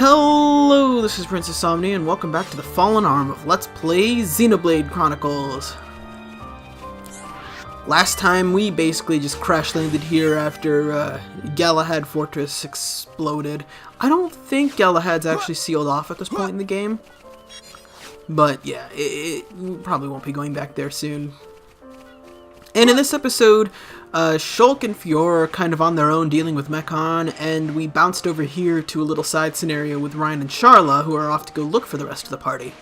Hello, this is Princess Somni, and welcome back to the Fallen Arm of Let's Play Xenoblade Chronicles. Last time we basically just crash landed here after Galahad Fortress exploded. I don't think Galahad's actually sealed off at this point in the game. But yeah, it probably won't be going back there soon. And in this episode, Shulk and Fiora are kind of on their own dealing with Mechon, and we bounced over here to a little side scenario with Ryan and Sharla, who are off to go look for the rest of the party.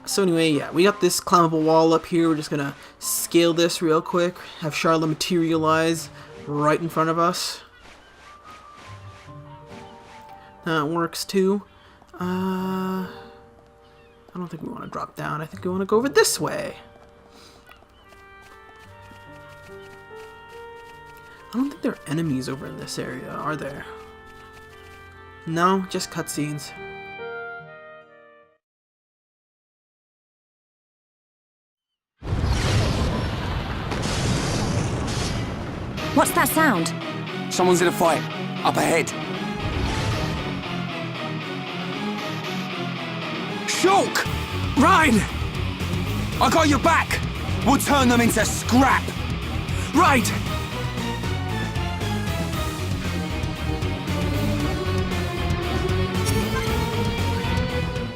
So anyway, yeah, we got this climbable wall up here. We're just gonna scale this real quick, have Sharla materialize right in front of us. That works too. I don't think we want to drop down. I think we want to go over this way. I don't think there are enemies over in this area, are there? No, just cutscenes. What's that sound? Someone's in a fight. Up ahead. Shulk! Ryan! I got your back! We'll turn them into scrap! Right!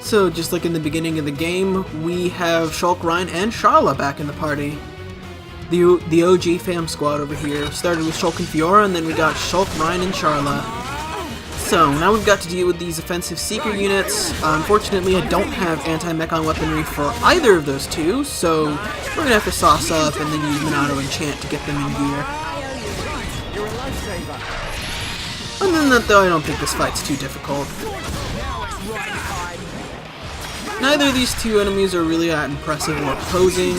So, just like in the beginning of the game, we have Shulk, Ryan, and Sharla back in the party. The OG fam squad over here. Started with Shulk and Fiora, and then we got Shulk, Ryan, and Sharla. So, now we've got to deal with these offensive seeker units. Unfortunately, I don't have anti-mechon weaponry for either of those two, so we're gonna have to sauce up and then use Minato Enchant to get them in gear. Other than that, though, I don't think this fight's too difficult. Neither of these two enemies are really that impressive or opposing.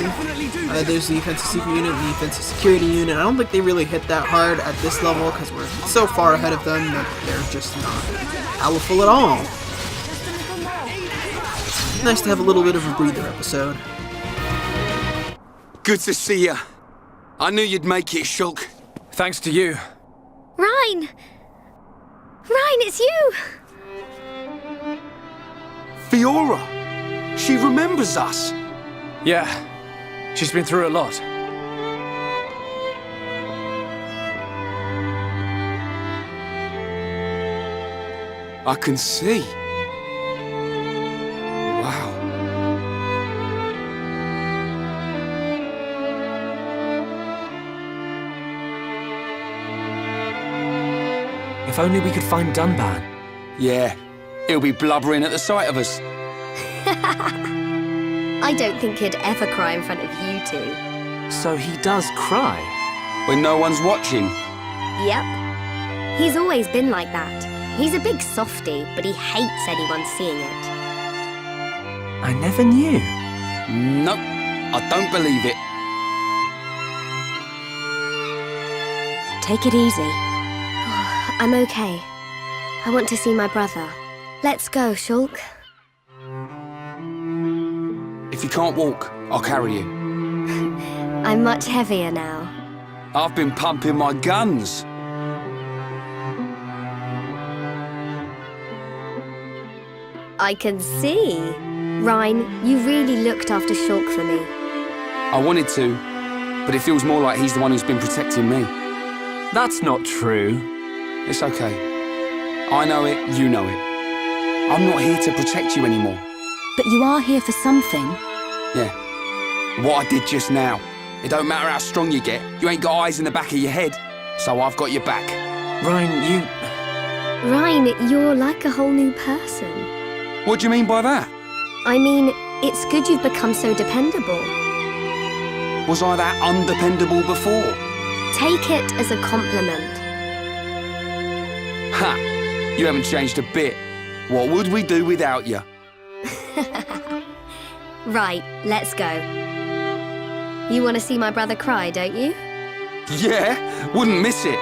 There's the offensive seeker unit and the offensive security unit. I don't think they really hit that hard at this level because we're so far ahead of them that they're just not powerful at all. Nice to have a little bit of a breather episode. Good to see ya. I knew you'd make it, Shulk. Thanks to you. Ryan! Ryan, it's you! Fiora! She remembers us! Yeah, she's been through a lot. I can see. Wow. If only we could find Dunban. Yeah, he'll be blubbering at the sight of us. I don't think he'd ever cry in front of you two. So he does cry? When no one's watching. Yep. He's always been like that. He's a big softie, but he hates anyone seeing it. I never knew. Nope, I don't believe it. Take it easy. I'm okay. I want to see my brother. Let's go, Shulk. If you can't walk, I'll carry you. I'm much heavier now. I've been pumping my guns. I can see. Ryan, you really looked after Shulk for me. I wanted to, but it feels more like he's the one who's been protecting me. That's not true. It's okay. I know it, you know it. I'm not here to protect you anymore. But you are here for something. Yeah. What I did just now. It don't matter how strong you get, you ain't got eyes in the back of your head. So I've got your back. Ryan, Ryan, you're like a whole new person. What do you mean by that? I mean, it's good you've become so dependable. Was I that undependable before? Take it as a compliment. Ha! You haven't changed a bit. What would we do without you? Right, let's go. You want to see my brother cry, don't you? Yeah, wouldn't miss it.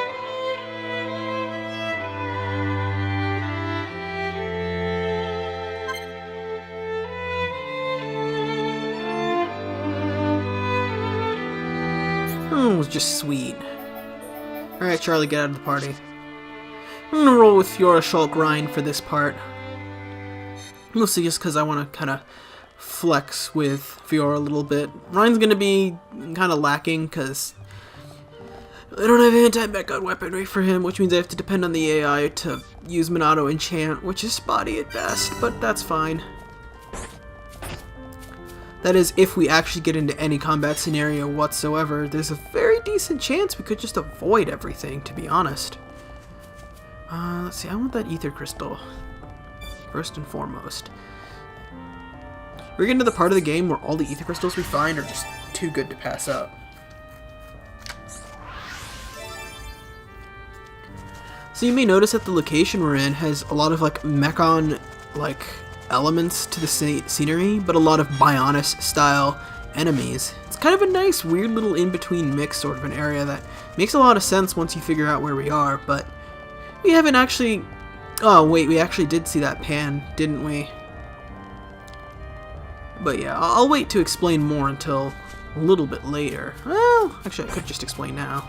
Oh, it was just sweet. Alright, Charlie, get out of the party. I'm gonna roll with Fiora Shulk Rhine for this part. Mostly just because I want to kind of flex with Fiora a little bit. Rhine's gonna be kind of lacking because I don't have anti-mech god weaponry for him, which means I have to depend on the AI to use Monado Enchant, which is spotty at best, but that's fine. That is, if we actually get into any combat scenario whatsoever, there's a very decent chance we could just avoid everything, to be honest. Let's see, I want that ether crystal, first and foremost. We're getting to the part of the game where all the ether crystals we find are just too good to pass up. So you may notice that the location we're in has a lot of like Mechon like elements to the scenery, but a lot of Bionis style enemies. It's kind of a nice weird little in-between mix sort of an area that makes a lot of sense once you figure out where we are, but we haven't actually... Oh wait, we actually did see that pan, didn't we? But yeah, I'll wait to explain more until a little bit later. Well, actually I could just explain now.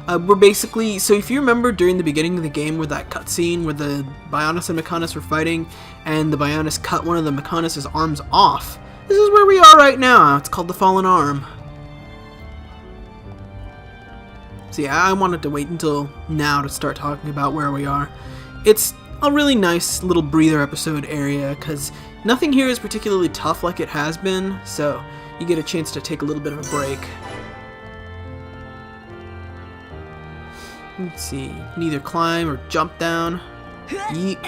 We're basically, so if you remember during the beginning of the game where that cutscene where the Bionis and Mechonis were fighting and the Bionis cut one of the Mechonis' arms off, this is where we are right now. It's called the Fallen Arm. So yeah, I wanted to wait until now to start talking about where we are. It's a really nice little breather episode area because nothing here is particularly tough like it has been, so you get a chance to take a little bit of a break. Let's see, you can either climb or jump down. Yeet.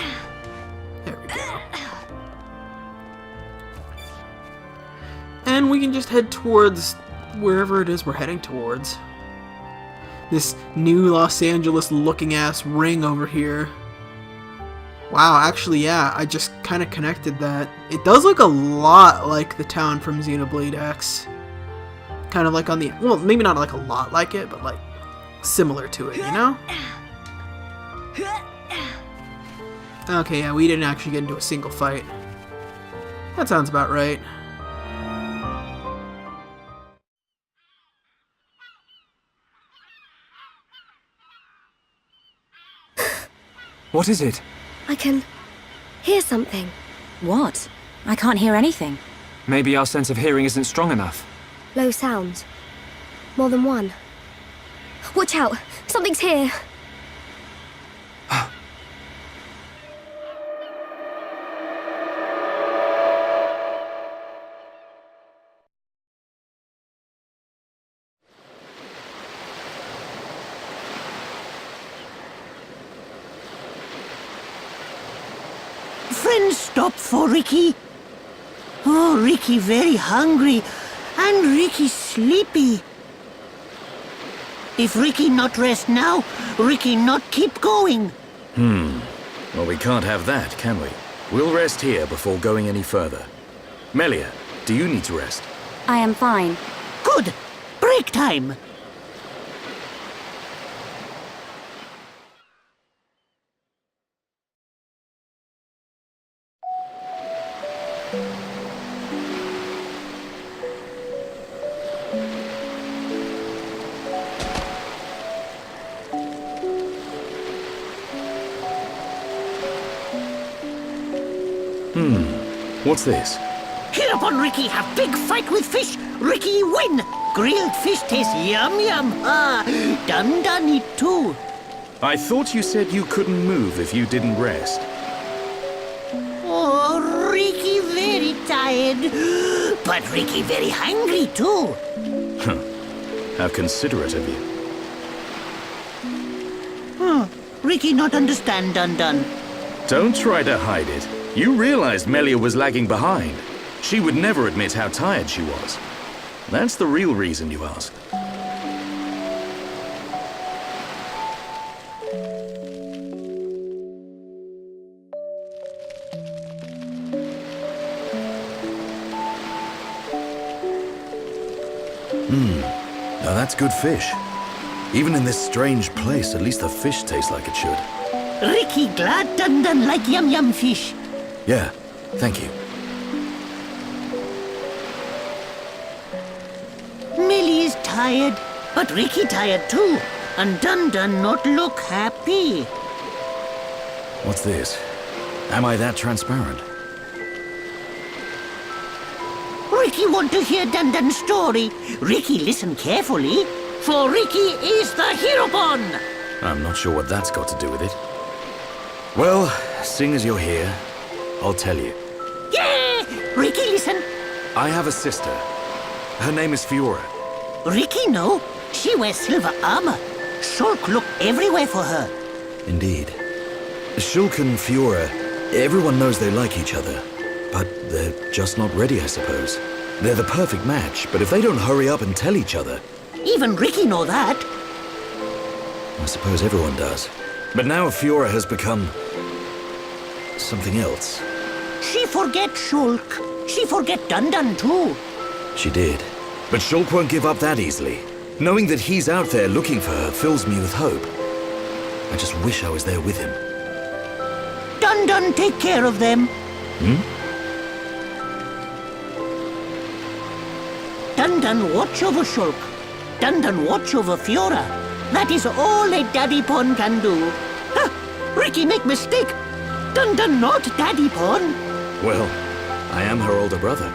There we go. And we can just head towards wherever it is we're heading towards. This new Los Angeles looking ass ring over here. Wow, actually yeah, I just kind of connected that. It does look a lot like the town from Xenoblade X. Kind of like on the, well, maybe not like a lot like it, but like similar to it, you know? Okay, yeah, we didn't actually get into a single fight. That sounds about right. What is it? I can hear something. What? I can't hear anything. Maybe our sense of hearing isn't strong enough. Low sounds. More than one. Watch out! Something's here! Friends stop for Riki. Oh, Riki very hungry, and Riki sleepy. If Riki not rest now, Riki not keep going. Well, we can't have that, can we? We'll rest here before going any further. Melia, do you need to rest? I am fine. Good. Break time. What's this? Hereupon Riki have big fight with fish. Riki win. Grilled fish taste yum yum. Ah, done it too. I thought you said you couldn't move if you didn't rest. Oh, Riki very tired. But Riki very hungry too. How considerate of you. Riki not understand done. Don't try to hide it. You realized Melia was lagging behind. She would never admit how tired she was. That's the real reason you asked. Now that's good fish. Even in this strange place, at least the fish tastes like it should. Riki glad done like yum yum fish. Yeah, thank you. Millie is tired, but Riki tired too. and Dun Dun not look happy. What's this? Am I that transparent? Riki want to hear Dun Dun's story. Riki, listen carefully, for Riki is the hero pawn. I'm not sure what that's got to do with it. Well, seeing as you're here, I'll tell you. Yeah! Riki, listen. I have a sister. Her name is Fiora. Riki know. She wears silver armor. Shulk look everywhere for her. Indeed. Shulk and Fiora, everyone knows they like each other. But they're just not ready, I suppose. They're the perfect match, but if they don't hurry up and tell each other... Even Riki know that. I suppose everyone does. But now Fiora has become... something else. She forget Shulk. She forget Dun Dun too. She did. But Shulk won't give up that easily. Knowing that he's out there looking for her fills me with hope. I just wish I was there with him. Dun Dun take care of them. Dun Dun watch over Shulk. Dun Dun watch over Fiora. That is all a daddy pawn can do. Ha! Riki make mistake. Dun Dun not daddy pawn. Well, I am her older brother.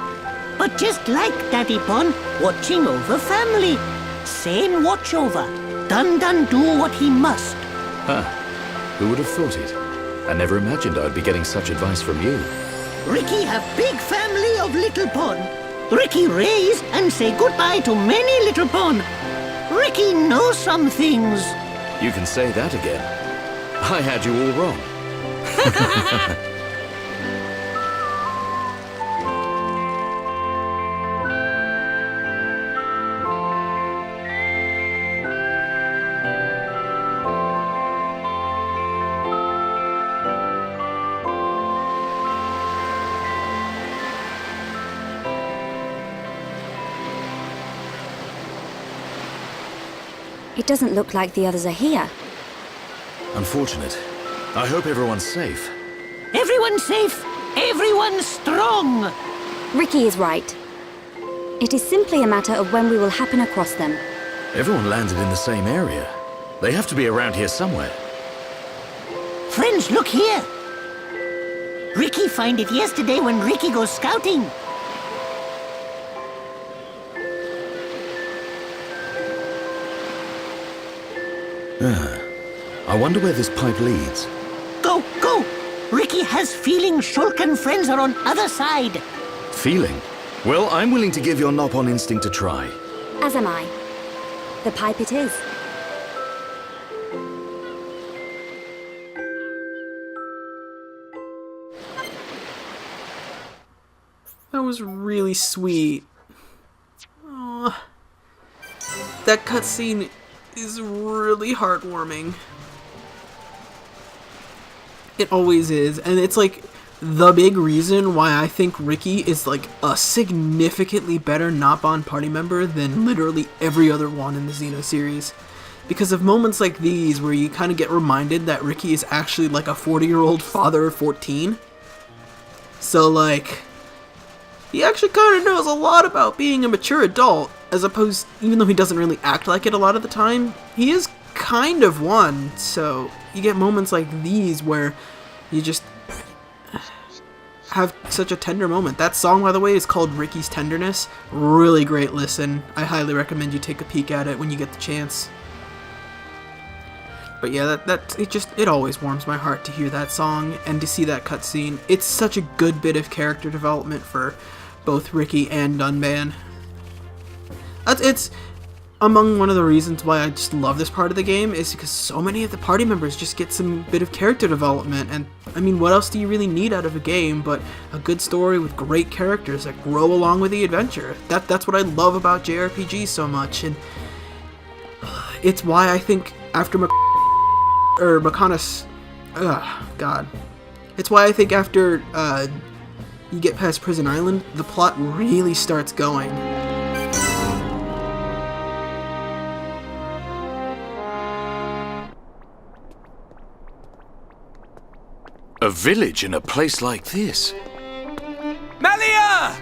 But just like daddy pawn, watching over family. Same watch over. Dun Dun do what he must. Huh. Who would have thought it? I never imagined I'd be getting such advice from you. Riki have big family of little pawn. Riki raise and say goodbye to many little pawn. Riki knows some things. You can say that again. I had you all wrong. It doesn't look like the others are here. Unfortunate. I hope everyone's safe. Everyone's safe. Everyone's strong. Riki is right. It is simply a matter of when we will happen across them. Everyone landed in the same area. They have to be around here somewhere. Friends, look here. Riki find it yesterday when Riki goes scouting. I wonder where this pipe leads. Go, go. Riki has feeling Shulk and friends are on other side. Feeling? Well, I'm willing to give your Nopon instinct a try. As am I. The pipe it is. That was really sweet. Aw. That cutscene is really heartwarming. It always is, and it's like the big reason why I think Riki is like a significantly better Nopon party member than literally every other one in the Xeno series. Because of moments like these where you kind of get reminded that Riki is actually like a 40-year-old father of 14. So like, he actually kind of knows a lot about being a mature adult, as opposed, even though he doesn't really act like it a lot of the time, he is kind of one. So you get moments like these where you just have such a tender moment. That song, by the way, is called Riki's Tenderness. Really great listen. I highly recommend you take a peek at it when you get the chance. But yeah, it always warms my heart to hear that song and to see that cutscene. It's such a good bit of character development for both Riki and Dunban. It's among one of the reasons why I just love this part of the game, is because so many of the party members just get some bit of character development. And I mean, what else do you really need out of a game but a good story with great characters that grow along with the adventure? That's what I love about JRPGs so much, and it's why I think after Makana's, God, it's why I think after you get past Prison Island, the plot really starts going. A village in a place like this? Melia!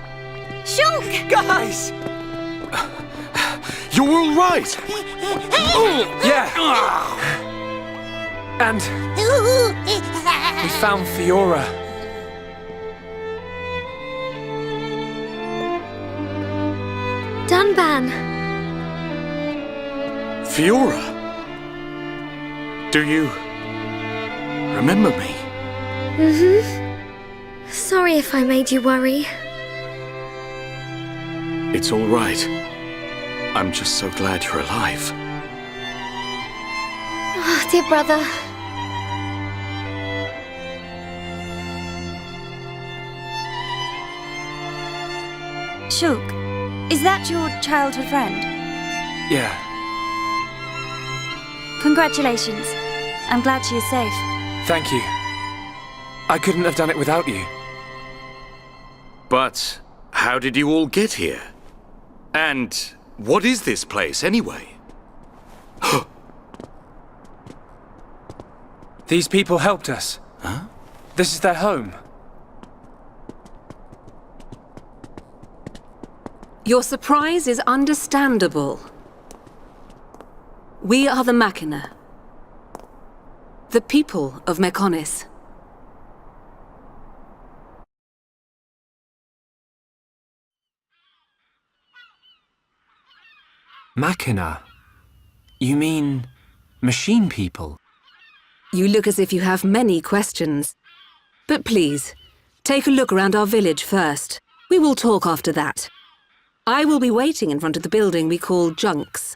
Shulk! Guys! You're all right! Yeah! And we found Fiora. Dunban! Fiora? Do you remember me? Sorry if I made you worry. It's all right. I'm just so glad you're alive. Oh, dear brother. Shulk, is that your childhood friend? Yeah. Congratulations. I'm glad she is safe. Thank you. I couldn't have done it without you. But how did you all get here? And what is this place, anyway? These people helped us. Huh? This is their home. Your surprise is understandable. We are the Machina. The people of Mechonis. Machina? You mean machine people? You look as if you have many questions. But please, take a look around our village first. We will talk after that. I will be waiting in front of the building we call Junks.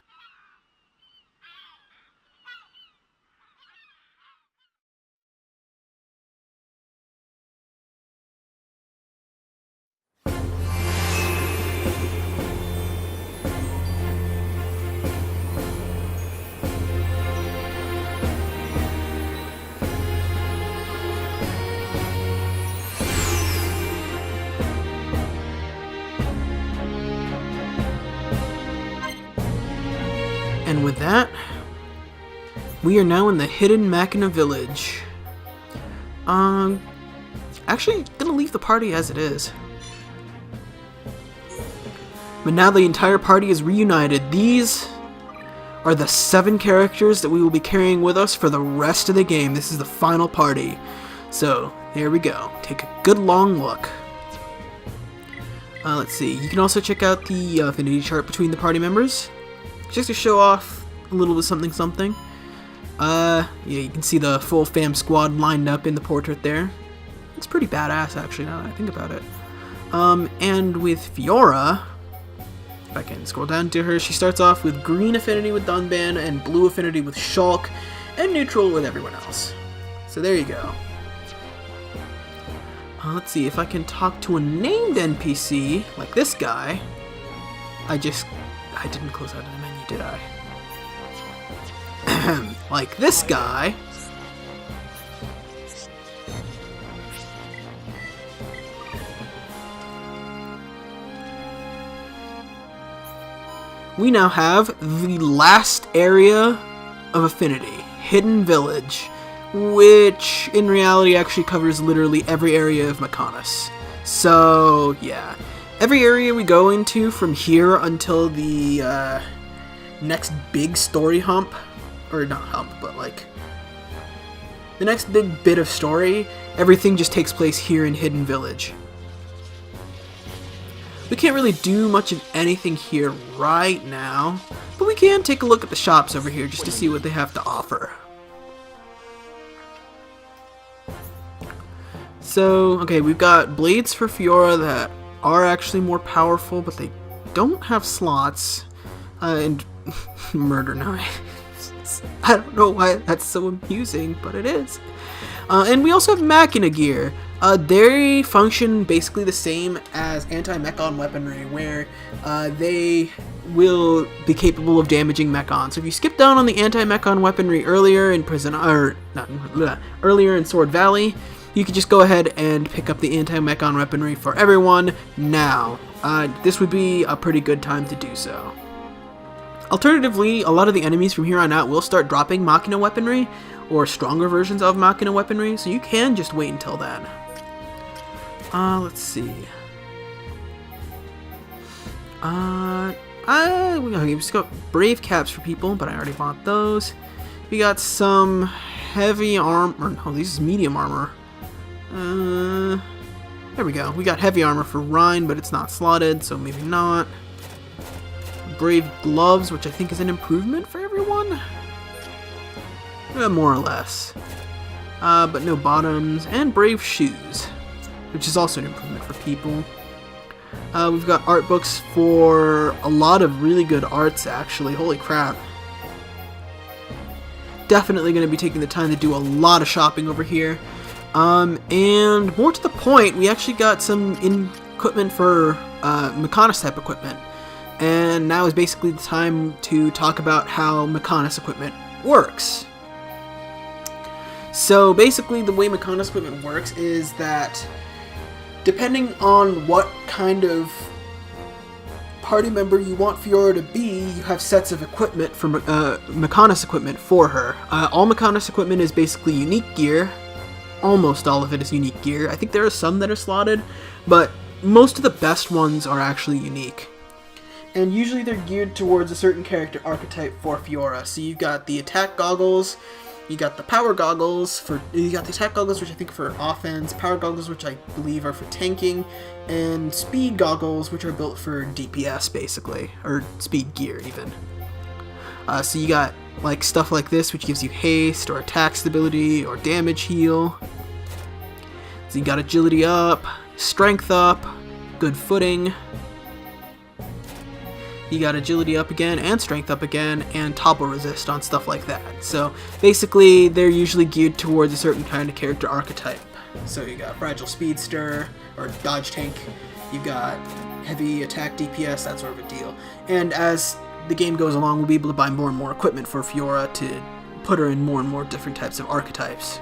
And with that, we are now in the hidden Machina village. Actually, gonna leave the party as it is. But now the entire party is reunited. These are the 7 characters that we will be carrying with us for the rest of the game. This is the final party. So, here we go. Take a good long look. Let's see. You can also check out the affinity chart between the party members, just to show off a little bit something something. Yeah, you can see the full fam squad lined up in the portrait there. It's pretty badass, actually, now that I think about it. And with Fiora, if I can scroll down to her, she starts off with green affinity with Dunban and blue affinity with Shulk, and neutral with everyone else. So there you go. Let's see if I can talk to a named NPC, like this guy. I didn't close out of the menu, did I? Like this guy. We now have the last area of affinity, Hidden Village, which in reality actually covers literally every area of Mechonis. So, yeah. Every area we go into from here until the next big story hump, or not hump, but like the next big bit of story, everything just takes place here in Hidden Village. We can't really do much of anything here right now, but we can take a look at the shops over here just to see what they have to offer. So, okay, we've got blades for Fiora that are actually more powerful, but they don't have slots, and murder knives. I don't know why that's so amusing, but it is. And we also have Machina gear. They function basically the same as anti-mechon weaponry, where they will be capable of damaging mechon. So if you skip down on the anti-mechon weaponry earlier in earlier in Sword Valley, you could just go ahead and pick up the anti-mechon weaponry for everyone now. This would be a pretty good time to do so. Alternatively, a lot of the enemies from here on out will start dropping Machina weaponry, or stronger versions of Machina weaponry, so you can just wait until then. Let's see. We just got brave caps for people, but I already bought those. We got some heavy armor. No, this is medium armor. There we go. We got heavy armor for Rhine, but it's not slotted, so maybe not. Brave gloves, which I think is an improvement for everyone. More or less. But no bottoms. And brave shoes, which is also an improvement for people. We've got art books for a lot of really good arts, actually. Holy crap. Definitely going to be taking the time to do a lot of shopping over here. And more to the point, we actually got some equipment for Mechonis type equipment. And now is basically the time to talk about how Mechonis equipment works. So basically the way Mechonis equipment works is that depending on what kind of party member you want Fiora to be, you have sets of equipment for Mechonis equipment for her. All Mechonis equipment is basically unique gear. Almost all of it is unique gear. I think there are some that are slotted, but most of the best ones are actually unique. And usually they're geared towards a certain character archetype for Fiora. So you've got the attack goggles, you got the power goggles you got the attack goggles, which I think are for offense, power goggles, which I believe are for tanking, and speed goggles, which are built for DPS basically, or speed gear even. So you got like stuff like this, which gives you haste or attack stability or damage heal. So you got agility up, strength up, good footing. You got agility up again and strength up again and topple resist on stuff like that. So basically they're usually geared towards a certain kind of character archetype. So you got fragile speedster or dodge tank, you've got heavy attack DPS, that sort of a deal. And as the game goes along, we'll be able to buy more and more equipment for Fiora to put her in more and more different types of archetypes.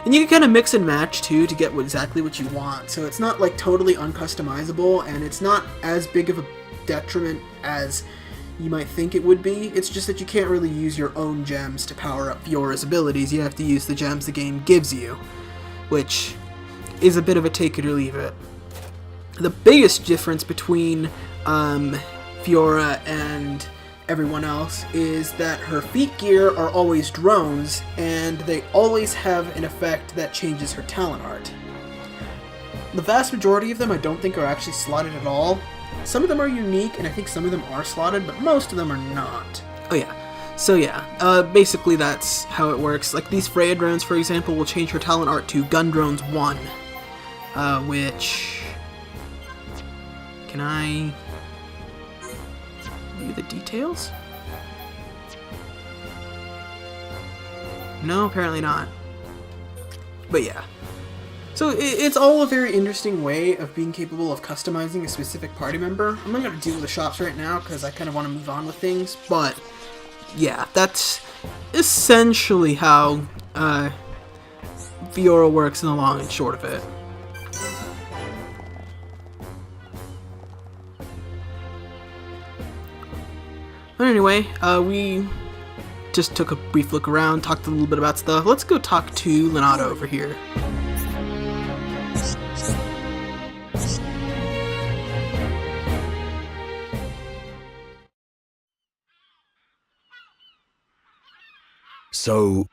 And you can kind of mix and match too to get exactly what you want. So it's not like totally uncustomizable, and it's not as big of a detriment as you might think it would be. It's just that you can't really use your own gems to power up Fiora's abilities. You have to use the gems the game gives you, which is a bit of a take it or leave it. The biggest difference between Fiora and everyone else is that her feet gear are always drones, and they always have an effect that changes her talent art. The vast majority of them I don't think are actually slotted at all. Some of them are unique, and I think some of them are slotted, but most of them are not. Oh yeah. So yeah, basically that's how it works. Like these Freya drones, for example, will change her talent art to Gun Drones 1, which... Can I view the details? No, apparently not. But yeah. So it's all a very interesting way of being capable of customizing a specific party member. I'm not going to deal with the shops right now because I kind of want to move on with things, but yeah, that's essentially how Fiora works in the long and short of it. But anyway, we just took a brief look around, talked a little bit about stuff. Let's go talk to Leonardo over here. So,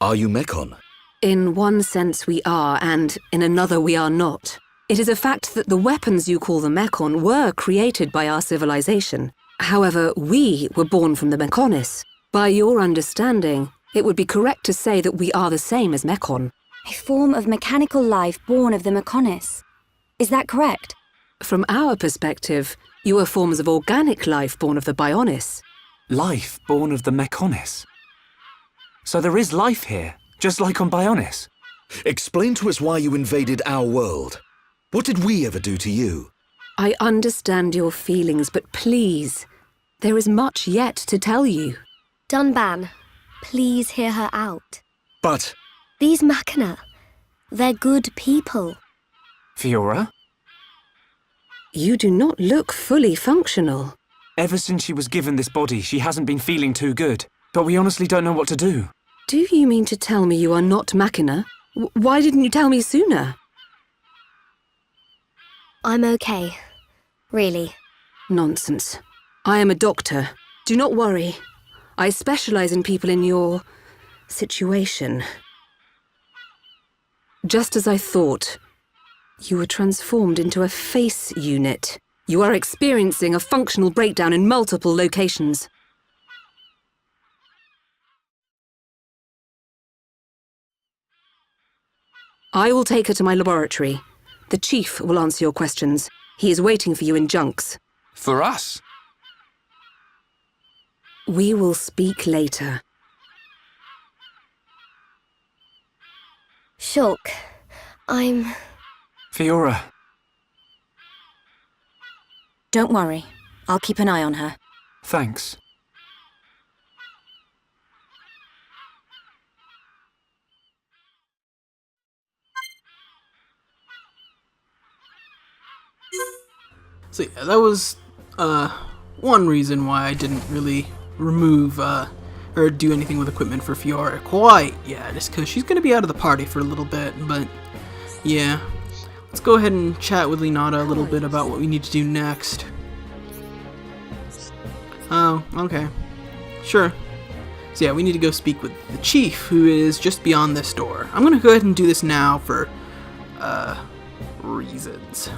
are you Mechon? In one sense we are, and in another we are not. It is a fact that the weapons you call the Mechon were created by our civilization. However, we were born from the Mechonis. By your understanding, it would be correct to say that we are the same as Mechon. A form of mechanical life born of the Mechonis. Is that correct? From our perspective, you are forms of organic life born of the Bionis. Life born of the Mechonis. So there is life here, just like on Bionis. Explain to us why you invaded our world. What did we ever do to you? I understand your feelings, but please, there is much yet to tell you. Dunban, please hear her out. But... These Machina, they're good people. Fiora? You do not look fully functional. Ever since she was given this body, she hasn't been feeling too good. But we honestly don't know what to do. Do you mean to tell me you are not Machina? Why didn't you tell me sooner? I'm okay. Really. Nonsense. I am a doctor. Do not worry. I specialize in people in your situation. Just as I thought, you were transformed into a face unit. You are experiencing a functional breakdown in multiple locations. I will take her to my laboratory. The Chief will answer your questions. He is waiting for you in Junks. For us? We will speak later. Shulk, I'm... Fiora. Don't worry. I'll keep an eye on her. Thanks. So yeah, that was one reason why I didn't really remove or do anything with equipment for Fiora quite yet, just because she's going to be out of the party for a little bit. But yeah, let's go ahead and chat with Linata a little bit about what we need to do next. Oh, okay. Sure. So yeah, we need to go speak with the Chief, who is just beyond this door. I'm going to go ahead and do this now for reasons.